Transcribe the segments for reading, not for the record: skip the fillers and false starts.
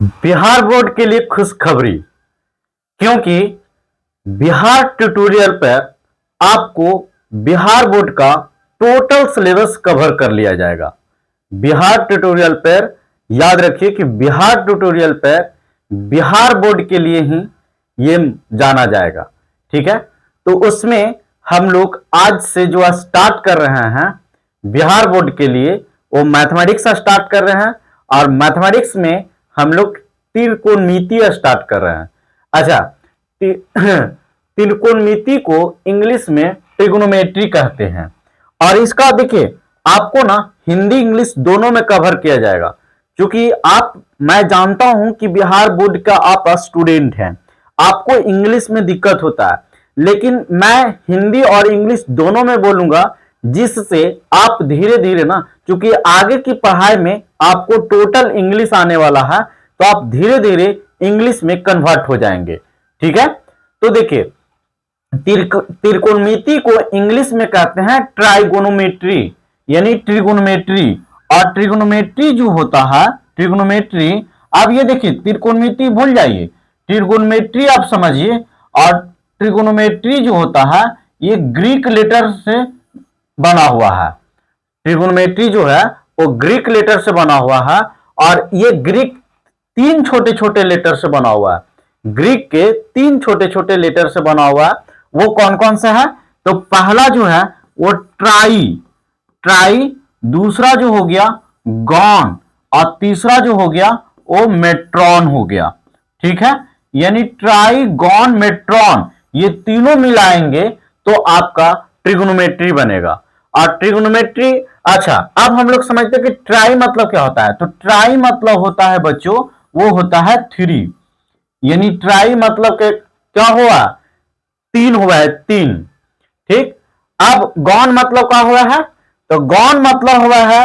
Bihar board के लिए खुशखबरी, क्योंकि बिहार ट्यूटोरियल पर आपको बिहार बोर्ड का टोटल सिलेबस कवर कर लिया जाएगा। बिहार ट्यूटोरियल पर याद रखिए कि बिहार ट्यूटोरियल पर बिहार बोर्ड के लिए ही ये जाना जाएगा। ठीक है, तो उसमें हम लोग आज से जो स्टार्ट कर रहे हैं बिहार बोर्ड के लिए, वो मैथमेटिक्स स्टार्ट कर रहे हैं और मैथमेटिक्स में हम लोग त्रिकोणमिति स्टार्ट कर रहे हैं। अच्छा, त्रिकोणमिति को इंग्लिश में ट्रिगोनोमेट्री कहते हैं और इसका देखिए आपको ना हिंदी इंग्लिश दोनों में कवर किया जाएगा, क्योंकि मैं जानता हूं कि बिहार बोर्ड का आप स्टूडेंट हैं, आपको इंग्लिश में दिक्कत होता है, लेकिन मैं हिंदी और इंग्लिश दोनों में बोलूंगा, जिससे आप धीरे धीरे ना, क्योंकि आगे की पढ़ाई में आपको टोटल इंग्लिश आने वाला है, तो आप धीरे धीरे इंग्लिश में कन्वर्ट हो जाएंगे। ठीक है, तो देखिए त्रिकोणमिति को इंग्लिश में कहते हैं ट्राइगोनोमेट्री, यानी ट्रिगोनोमेट्री। और ट्रिगोनोमेट्री जो होता है, ट्रिगोनोमेट्री, अब ये देखिए त्रिकोणमिति भूल जाइए, ट्रिगोनोमेट्री आप समझिए। और ट्रिगोनोमेट्री जो होता है ये ग्रीक लेटर से बना हुआ है। ट्रिगोनोमेट्री जो है वो ग्रीक लेटर से बना हुआ है और ये ग्रीक 3 छोटे छोटे लेटर से बना हुआ है। ग्रीक के 3 छोटे छोटे लेटर से बना हुआ है। वो कौन कौन से है? तो पहला जो है वो ट्राई, दूसरा जो हो गया गॉन और तीसरा जो हो गया वो मेट्रॉन हो गया। ठीक है, यानी ट्राई गॉन मेट्रॉन, ये तीनों मिलाएंगे तो आपका ट्रिगोनोमेट्री बनेगा। और ट्रिगोनोमेट्री, अच्छा अब हम लोग समझते हैं कि ट्राई मतलब क्या होता है। तो ट्राई मतलब होता है बच्चों, वो होता है 3, यानी ट्राई मतलब के क्या हुआ, 3 हुआ है, 3। ठीक, अब गॉन मतलब क्या हुआ है? तो गॉन मतलब हुआ है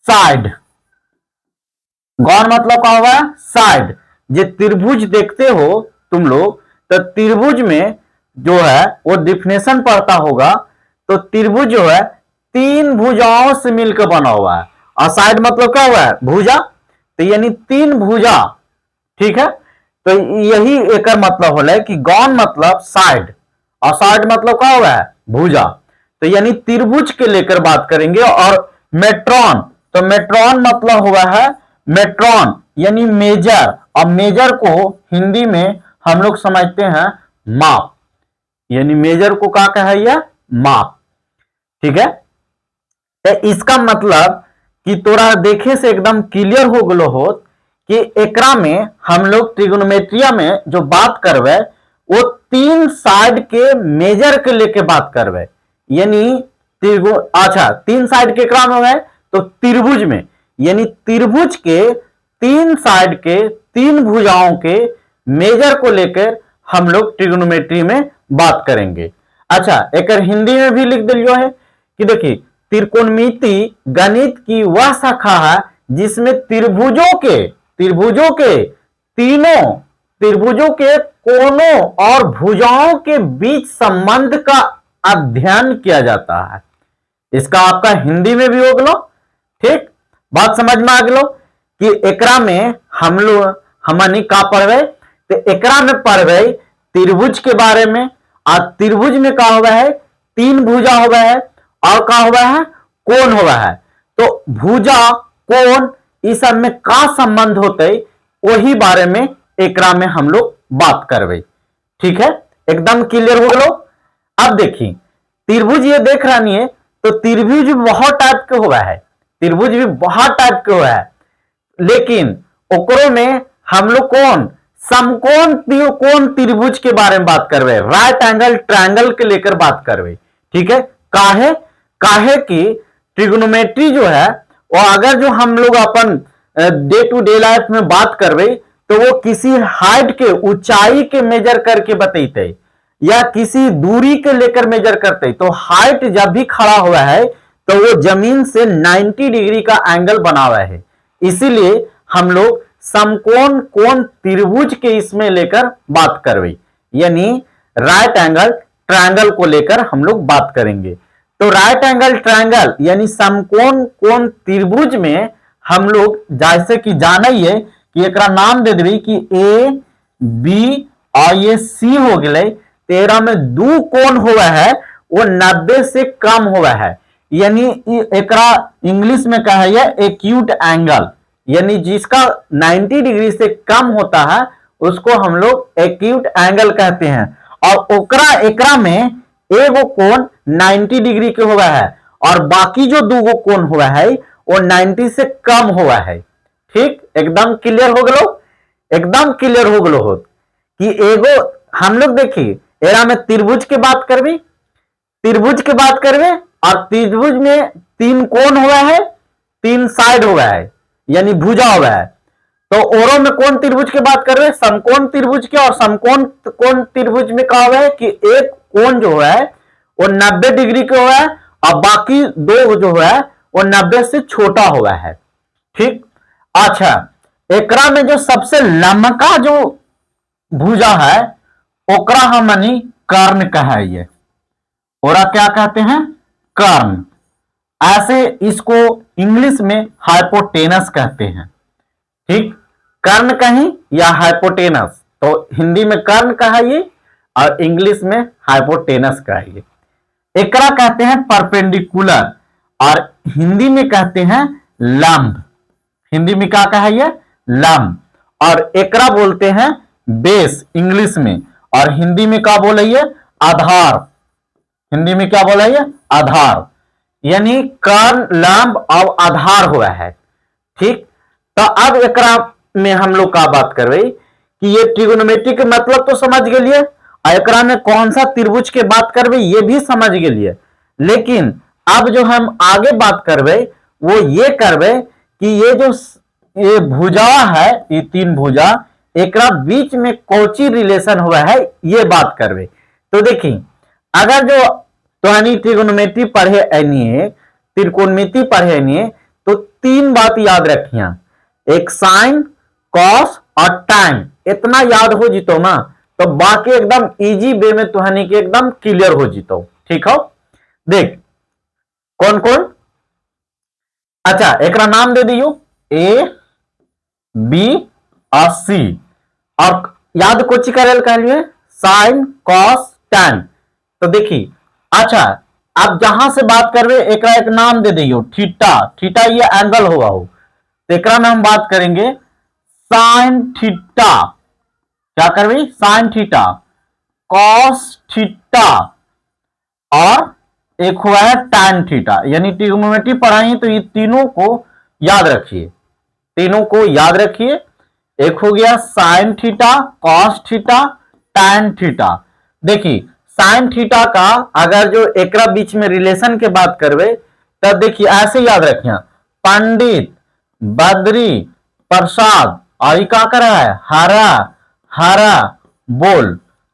साइड। गॉन मतलब क्या हुआ है? साइड। ये त्रिभुज देखते हो तुम लोग, तो त्रिभुज में जो है वो डिफिनेशन पढ़ता होगा, तो त्रिभुज जो है 3 भुजाओं से मिलकर बना हुआ है। और साइड मतलब क्या हुआ है? भुजा, तो यानी 3 भुजा। ठीक है, तो यही एक मतलब होला है कि गॉन मतलब साइड और साइड मतलब क्या हुआ है? भुजा। तो यानी त्रिभुज के लेकर बात करेंगे। और मेट्रॉन, तो मेट्रॉन मतलब हुआ है मेट्रॉन यानी मेजर, और मेजर को हिंदी में हम लोग समझते हैं माप, यानी मेजर को क्या कहे? माप। ठीक है, तो इसका मतलब कि तोरा देखे से एकदम क्लियर हो गलो हो कि एकरा में हम लोग ट्रिगोनोमेट्रिया में जो बात करवे वो 3 साइड के मेजर के लेके बात करवे, यानी अच्छा 3 साइड के एकरा में है तो त्रिभुज में, यानी त्रिभुज के 3 साइड के 3 भुजाओं के मेजर को लेकर हम लोग ट्रिगोनोमेट्री में बात करेंगे। अच्छा, एक हिंदी में भी लिख दिलियो है कि देखिए त्रिकोणमिति गणित की वह शाखा है जिसमें त्रिभुजों के तीनों त्रिभुजों के कोनों और भुजाओं के बीच संबंध का अध्ययन किया जाता है। इसका आपका हिंदी में भी हो गलो। ठीक, बात समझ में आ गलो कि एकरा में हम लोग हमनी का पढ़वे, तो एकरा में पढ़वे त्रिभुज के बारे में। और त्रिभुज में क्या हुआ है? 3 भुजा हुआ है और क्या हुआ है? कोण हुआ है। तो भुजा कोण इस सब में का संबंध होते वही बारे में एकरा में हम लोग बात करवे। ठीक है, एकदम क्लियर हो गलो। अब देखिए त्रिभुज ये देख रहा नहीं है, तो त्रिभुज भी बहुत टाइप के हुआ है, त्रिभुज भी बहुत टाइप के हुआ है, लेकिन ओकरो में हम लोग कौन समकोण त्रिकोण त्रिभुज के बारे में बात करवे, राइट एंगल ट्रायंगल के लेकर बात करवे। ठीक है, काहे कि ट्रिगोनोमेट्री जो है वो अगर जो हम लोग अपन डे टू डे लाइफ में बात करवे, तो वो किसी हाइट के ऊंचाई के मेजर करके बतेते या किसी दूरी के लेकर मेजर करते। तो हाइट जब भी खड़ा हुआ है तो वो जमीन से 90 डिग्री का एंगल बना हुआ है, इसीलिए हम लोग समकोण कोण त्रिभुज के इसमें लेकर बात करवे, यानी राइट एंगल ट्रायंगल को लेकर हम लोग बात करेंगे। तो राइट एंगल ट्रायंगल यानी समकोण कोण त्रिभुज में हम लोग जैसे कि जाना ही है कि एकरा नाम दे देबी कि ए बी और ये सी हो गए, तेरह में दो कोण हुआ है वो 90 से कम हुआ है, यानी एकरा इंग्लिश में कहा है एक्यूट एंगल, यानी जिसका 90 डिग्री से कम होता है उसको हम लोग एक्यूट एंगल कहते हैं। और ओकरा एकरा में एगो कोण 90 डिग्री के हुआ है और बाकी जो दो कोण हुआ है वो 90 से कम हुआ है। ठीक, एकदम क्लियर हो गलो, एकदम क्लियर हो गलो हो कि एगो हम लोग देखिए एरा में त्रिभुज की बात करबी, त्रिभुज की बात करबे और त्रिभुज में तीन कोण हुआ है, तीन साइड हुआ है, यानी भुजा हुआ है। तो औरों में कौन त्रिभुज की बात कर रहे हैं, समकोण त्रिभुज के। और समकोण कोण त्रिभुज में कहा हुआ है कि एक कोण जो है वो 90 डिग्री का हुआ है और बाकी दो जो है वो 90 से छोटा हुआ है। ठीक, अच्छा, एकरा में जो सबसे लंबा जो भुजा है ओकरा हमनी कर्ण कहे, ओरा क्या कहते हैं, कर्ण। ऐसे इसको इंग्लिश में हाइपोटेनस कहते हैं। ठीक, कर्ण कहीं या हाइपोटेनस, तो हिंदी में कर्ण कहिए और इंग्लिश में हाइपोटेनस कहिए। एकरा कहते हैं परपेंडिकुलर और हिंदी में कहते हैं लंब। हिंदी में क्या कहिए, लंब। और एकरा बोलते हैं बेस इंग्लिश में, और हिंदी में क्या बोलिए, आधार। हिंदी में क्या बोलिए, आधार। यानी कर्ण, लंब और आधार हुआ है। ठीक, तो अब एकरा में हम लोग का बात करबे कि ये ट्रिगोनोमेट्री के मतलब तो समझ गए, एकरा में कौन सा त्रिभुज के बात करबे ये भी समझ गए। लेकिन अब जो हम आगे बात करबे वो ये करबे कि ये जो ये भुजा है, ये तीन भुजा, एकरा बीच में कौची रिलेशन हुआ है ये बात करबे। तो देखिए, अगर जो तोहनी ट्रिगोनोमेट्री पढ़े है, त्रिकोणमिति पढ़े नहीं, तो तीन बात याद रखिया, एक साइन, कॉस और टाइम। इतना याद हो जीतो ना तो बाकी एकदम इजी वे में तुहनी के एकदम क्लियर हो जीतो। ठीक हो, देख कौन कौन, अच्छा एकरा नाम दे दियो ए बी और सी, और याद कोची करेल कहलिए, साइन, कॉस, टैन। तो देखिए, अच्छा अब जहां से बात करवे एकरा एक नाम दे दियो थीटा। थीटा ये एंगल हुआ हो, तो एकरा में हम बात करेंगे साइन थीटा। क्या करबे, साइन थीटा, कॉस थीटा और एक हुआ है टैन थीटा। यानी ट्रिगोनोमेट्री पढ़ाई तो ये तीनों को याद रखिए, तीनों को याद रखिए। एक हो गया sine theta, cos theta, tan theta. देखिए साइन थीटा का अगर जो एकरा बीच में रिलेशन के बात करवे तब देखिए ऐसे याद रखिए, पंडित, बद्री, प्रसाद और क्या कर रहा है, हरा हरा बोल।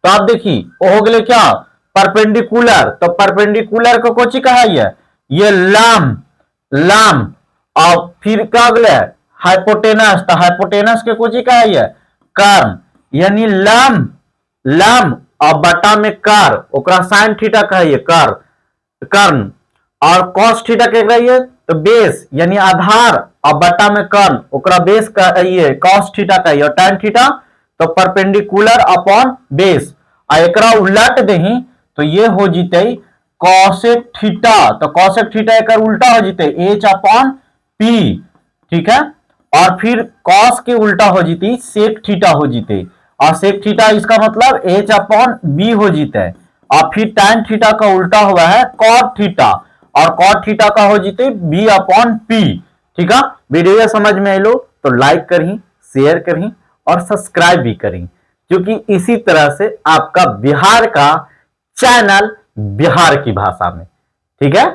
तो आप देखिए हो गए क्या, परपेंडिकुलर। तो परपेंडिकुलर को कोची कहा है, ये लंब, लंब। और फिर क्या गए हाइपोटेनस, तो हाइपोटेनस के कोची कहा है, कर्ण। यानी लंब, लंब और बटा में कर, ओकरा साइन थीटा कहिए, कर, कर्ण। और कॉस थीटा के कहिए तो बेस, यानी आधार, और बटा में कर्ण, ओकरा बेस कहिए, कॉस थीटा कहिए। और टैन थीटा तो परपेंडिकुलर अपॉन बेस। और एकरा उलट दही तो ये हो जीते कॉसेक थीटा। तो कॉसेक थीटा एक उल्टा हो जीते एच अपॉन पी। ठीक है, और फिर कॉस के उल्टा हो जीती सेक थीटा हो जीते, और सेक थीटा इसका मतलब एच अपॉन बी हो जीते है। और फिर टैन थीटा का उल्टा हुआ है कॉट थीटा, और कॉट थीटा का हो जीते बी अपॉन पी। ठीक है, वीडियो समझ में आई लो तो लाइक करी, शेयर करी और सब्सक्राइब भी करी, क्योंकि इसी तरह से आपका बिहार का चैनल बिहार की भाषा में। ठीक है।